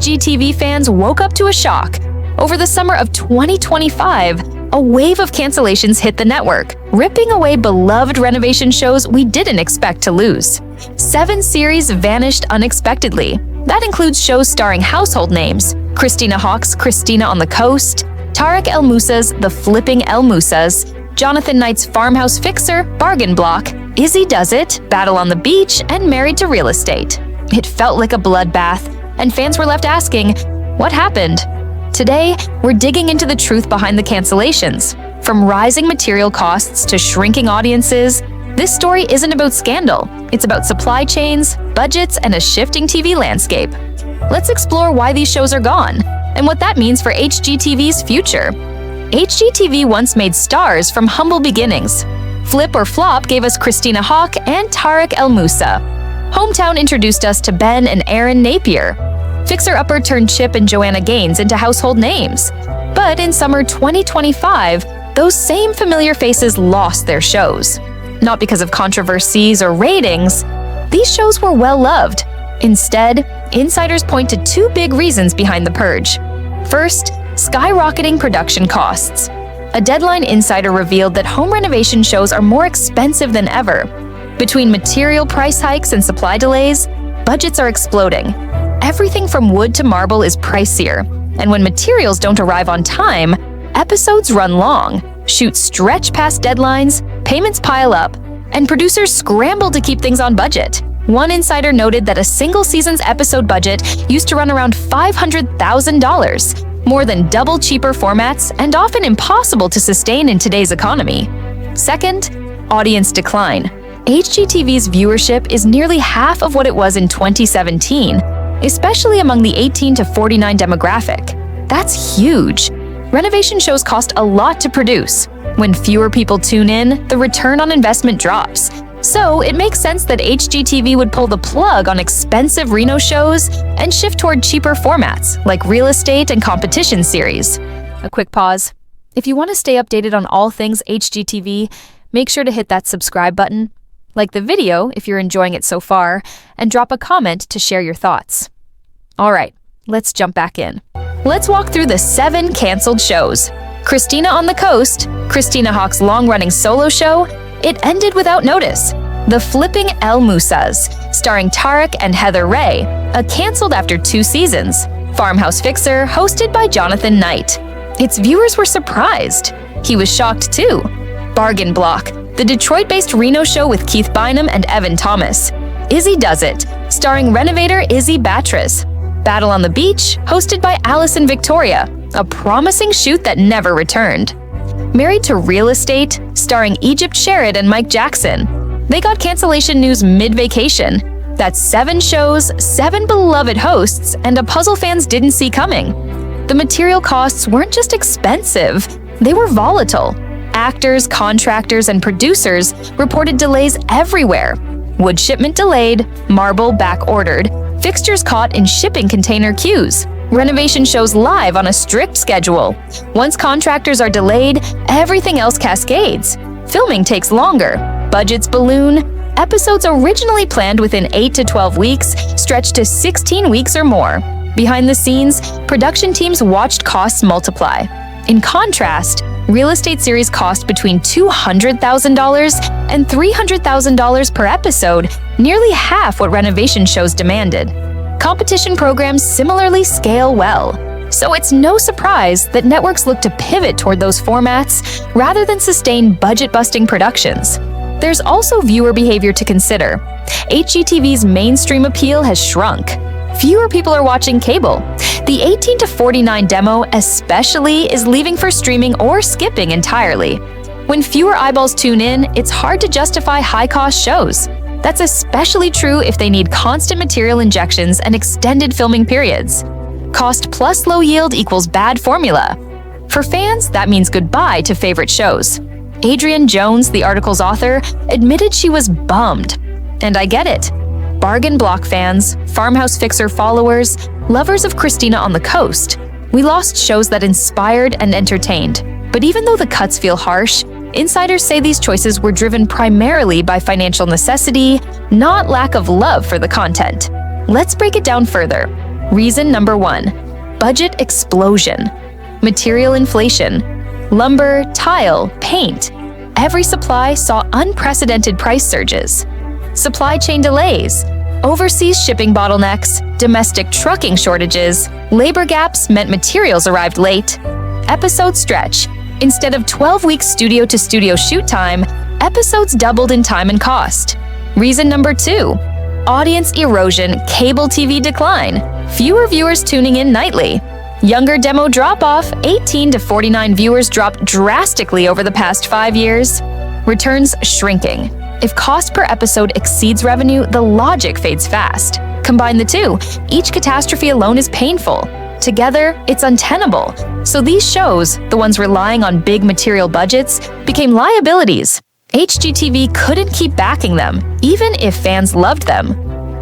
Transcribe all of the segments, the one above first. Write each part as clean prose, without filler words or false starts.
HGTV fans woke up to a shock. Over the summer of 2025, a wave of cancellations hit the network, ripping away beloved renovation shows we didn't expect to lose. 7 series vanished unexpectedly. That includes shows starring household names: Christina Hawk's Christina on the Coast, Tarek El Moussa's The Flipping El Moussas, Jonathan Knight's Farmhouse Fixer, Bargain Block, Izzy Does It, Battle on the Beach, and Married to Real Estate. It felt like a bloodbath, and fans were left asking, what happened? Today, we're digging into the truth behind the cancellations. From rising material costs to shrinking audiences, this story isn't about scandal. It's about supply chains, budgets, and a shifting TV landscape. Let's explore why these shows are gone and what that means for HGTV's future. HGTV once made stars from humble beginnings. Flip or Flop gave us Christina Hawk and Tarek El Moussa. Hometown introduced us to Ben and Aaron Napier. Fixer Upper turned Chip and Joanna Gaines into household names. But in summer 2025, those same familiar faces lost their shows. Not because of controversies or ratings, these shows were well loved. Instead, insiders point to 2 big reasons behind the purge. First, skyrocketing production costs. A Deadline insider revealed that home renovation shows are more expensive than ever. Between material price hikes and supply delays, budgets are exploding. Everything from wood to marble is pricier, and when materials don't arrive on time, episodes run long, shoots stretch past deadlines, payments pile up, and producers scramble to keep things on budget. One insider noted that a single season's episode budget used to run around $500,000, more than double cheaper formats and often impossible to sustain in today's economy. Second, audience decline. HGTV's viewership is nearly half of what it was in 2017, especially among the 18 to 49 demographic. That's huge. Renovation shows cost a lot to produce. When fewer people tune in, the return on investment drops. So it makes sense that HGTV would pull the plug on expensive reno shows and shift toward cheaper formats like real estate and competition series. A quick pause. If you want to stay updated on all things HGTV, make sure to hit that subscribe button, like the video if you're enjoying it so far, and drop a comment to share your thoughts. All right, let's jump back in. Let's walk through the 7 canceled shows. Christina on the Coast, Christina Hawk's long-running solo show, it ended without notice. The Flipping El Moussas, starring Tarek and Heather Ray, canceled after 2 seasons. Farmhouse Fixer, hosted by Jonathan Knight. Its viewers were surprised. He was shocked too. Bargain Block, the Detroit-based reno show with Keith Bynum and Evan Thomas. Izzy Does It, starring renovator Izzy Batres. Battle on the Beach, hosted by Allison Victoria, a promising shoot that never returned. Married to Real Estate, starring Egypt Sherrod and Mike Jackson. They got cancellation news mid-vacation. That's 7 shows, 7 beloved hosts, and a puzzle fans didn't see coming. The material costs weren't just expensive, they were volatile. Actors, contractors, and producers reported delays everywhere. Wood shipment delayed, marble back-ordered, fixtures caught in shipping container queues. Renovation shows live on a strict schedule. Once contractors are delayed, everything else cascades. Filming takes longer, budgets balloon, episodes originally planned within 8 to 12 weeks stretch to 16 weeks or more. Behind the scenes, production teams watched costs multiply. In contrast, real estate series cost between $200,000 and $300,000 per episode, nearly half what renovation shows demanded. Competition programs similarly scale well. So it's no surprise that networks look to pivot toward those formats rather than sustain budget-busting productions. There's also viewer behavior to consider. HGTV's mainstream appeal has shrunk. Fewer people are watching cable. The 18 to 49 demo especially is leaving for streaming or skipping entirely. When fewer eyeballs tune in, it's hard to justify high-cost shows. That's especially true if they need constant material injections and extended filming periods. Cost plus low yield equals bad formula. For fans, that means goodbye to favorite shows. Adrienne Jones, the article's author, admitted she was bummed. And I get it. Bargain Block fans, Farmhouse Fixer followers, lovers of Christina on the Coast. We lost shows that inspired and entertained. But even though the cuts feel harsh, insiders say these choices were driven primarily by financial necessity, not lack of love for the content. Let's break it down further. Reason number 1: budget explosion. Material inflation. Lumber, tile, paint. Every supply saw unprecedented price surges. Supply chain delays. Overseas shipping bottlenecks, domestic trucking shortages, labor gaps meant materials arrived late. Episode stretch. Instead of 12 weeks studio-to-studio shoot time, episodes doubled in time and cost. Reason number 2: audience erosion, cable TV decline. Fewer viewers tuning in nightly. Younger demo drop-off, 18 to 49 viewers dropped drastically over the past 5 years. Returns shrinking. If cost per episode exceeds revenue, the logic fades fast. Combine the two, each catastrophe alone is painful. Together, it's untenable. So these shows, the ones relying on big material budgets, became liabilities. HGTV couldn't keep backing them, even if fans loved them.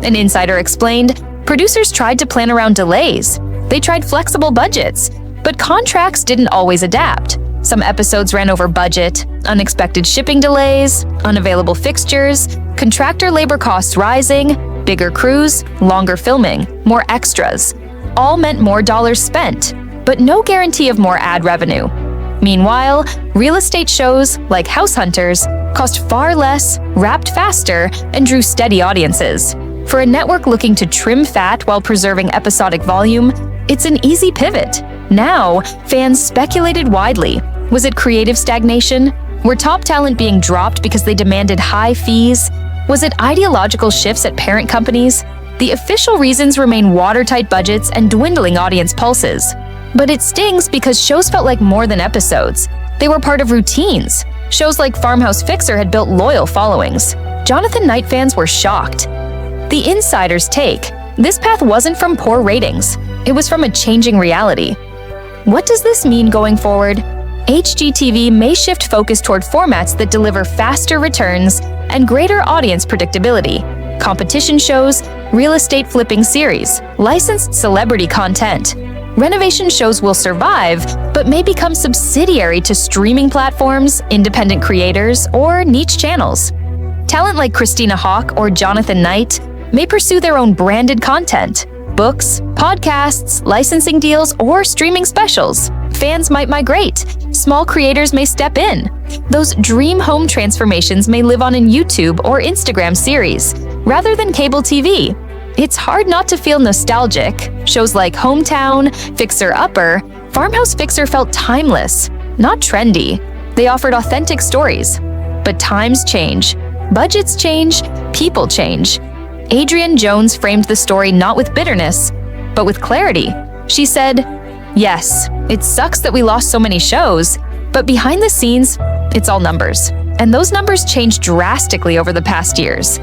An insider explained, producers tried to plan around delays. They tried flexible budgets, but contracts didn't always adapt. Some episodes ran over budget, unexpected shipping delays, unavailable fixtures, contractor labor costs rising, bigger crews, longer filming, more extras. All meant more dollars spent, but no guarantee of more ad revenue. Meanwhile, real estate shows, like House Hunters, cost far less, wrapped faster, and drew steady audiences. For a network looking to trim fat while preserving episodic volume, it's an easy pivot. Now, fans speculated widely. Was it creative stagnation? Were top talent being dropped because they demanded high fees? Was it ideological shifts at parent companies? The official reasons remain watertight budgets and dwindling audience pulses. But it stings because shows felt like more than episodes. They were part of routines. Shows like Farmhouse Fixer had built loyal followings. Jonathan Knight fans were shocked. The insider's take: this path wasn't from poor ratings. It was from a changing reality. What does this mean going forward? HGTV may shift focus toward formats that deliver faster returns and greater audience predictability. Competition shows, real estate flipping series, licensed celebrity content. Renovation shows will survive, but may become subsidiary to streaming platforms, independent creators, or niche channels. Talent like Christina Hall or Jonathan Knight may pursue their own branded content. Books, podcasts, licensing deals, or streaming specials. Fans might migrate. Small creators may step in. Those dream home transformations may live on in YouTube or Instagram series, rather than cable TV. It's hard not to feel nostalgic. Shows like Hometown, Fixer Upper, Farmhouse Fixer felt timeless, not trendy. They offered authentic stories. But times change, budgets change, people change. Adrienne Jones framed the story not with bitterness, but with clarity. She said, "Yes, it sucks that we lost so many shows, but behind the scenes, it's all numbers. And those numbers changed drastically over the past years."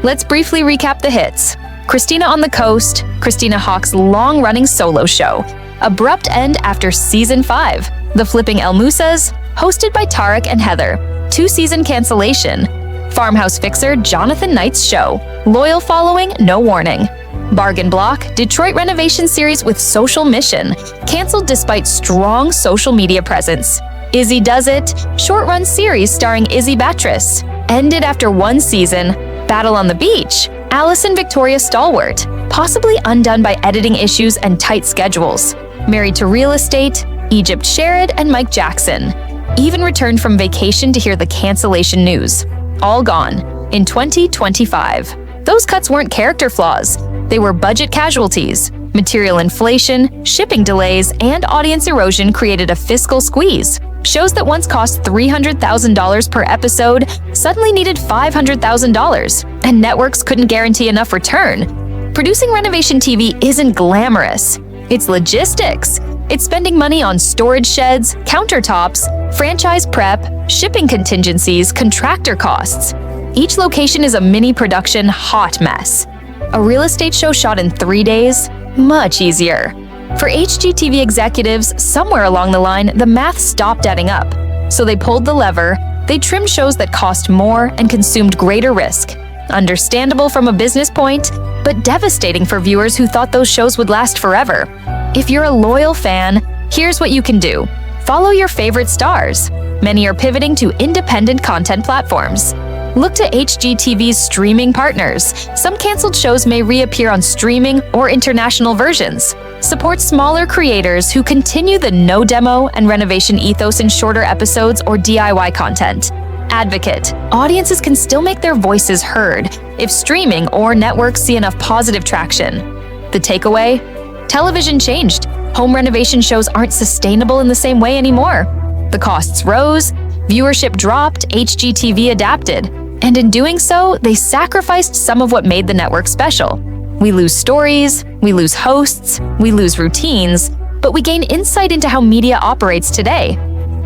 Let's briefly recap the hits. Christina on the Coast, Christina Hawk's long-running solo show. Abrupt end after season 5. The Flipping El Musas, hosted by Tarek and Heather. 2-season cancellation. Farmhouse Fixer, Jonathan Knight's show. Loyal following, no warning. Bargain Block, Detroit renovation series with social mission. Canceled despite strong social media presence. Izzy Does It, short-run series starring Izzy Batres. Ended after 1 season. Battle on the Beach, Allison Victoria Stalwart. Possibly undone by editing issues and tight schedules. Married to Real Estate, Egypt Sherrod and Mike Jackson. Even returned from vacation to hear the cancellation news. All gone in 2025. Those cuts weren't character flaws. They were budget casualties. Material inflation, shipping delays, and audience erosion created a fiscal squeeze. Shows that once cost $300,000 per episode suddenly needed $500,000, and networks couldn't guarantee enough return. Producing renovation TV isn't glamorous. It's logistics. It's spending money on storage sheds, countertops, franchise prep, shipping contingencies, contractor costs. Each location is a mini production hot mess. A real estate show shot in 3 days? Much easier. For HGTV executives, somewhere along the line, the math stopped adding up. So they pulled the lever. They trimmed shows that cost more and consumed greater risk. Understandable from a business point, but devastating for viewers who thought those shows would last forever. If you're a loyal fan, here's what you can do. Follow your favorite stars. Many are pivoting to independent content platforms. Look to HGTV's streaming partners. Some canceled shows may reappear on streaming or international versions. Support smaller creators who continue the no demo and renovation ethos in shorter episodes or DIY content. Advocate. Audiences can still make their voices heard if streaming or networks see enough positive traction. The takeaway? Television changed. Home renovation shows aren't sustainable in the same way anymore. The costs rose, viewership dropped, HGTV adapted, and in doing so, they sacrificed some of what made the network special. We lose stories, we lose hosts, we lose routines, but we gain insight into how media operates today.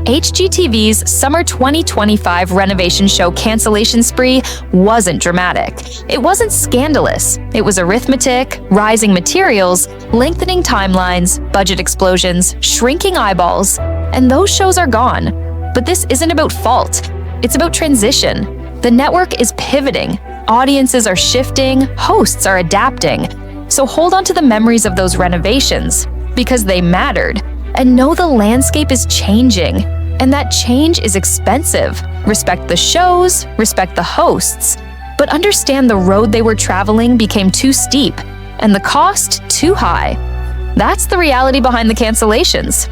HGTV's summer 2025 renovation show Cancellation Spree wasn't dramatic. It wasn't scandalous. It was arithmetic, rising materials, lengthening timelines, budget explosions, shrinking eyeballs, and those shows are gone. But this isn't about fault. It's about transition. The network is pivoting. Audiences are shifting, hosts are adapting. So hold on to the memories of those renovations, because they mattered, and know the landscape is changing. And that change is expensive. Respect the shows, respect the hosts, but understand the road they were traveling became too steep, and the cost too high. That's the reality behind the cancellations.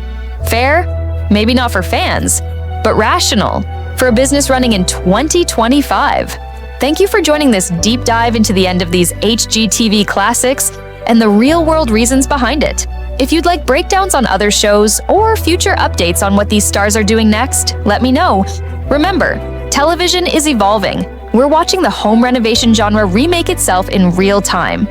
Fair? Maybe not for fans, but rational for a business running in 2025. Thank you for joining this deep dive into the end of these HGTV classics and the real-world reasons behind it. If you'd like breakdowns on other shows or future updates on what these stars are doing next, let me know. Remember, television is evolving. We're watching the home renovation genre remake itself in real time.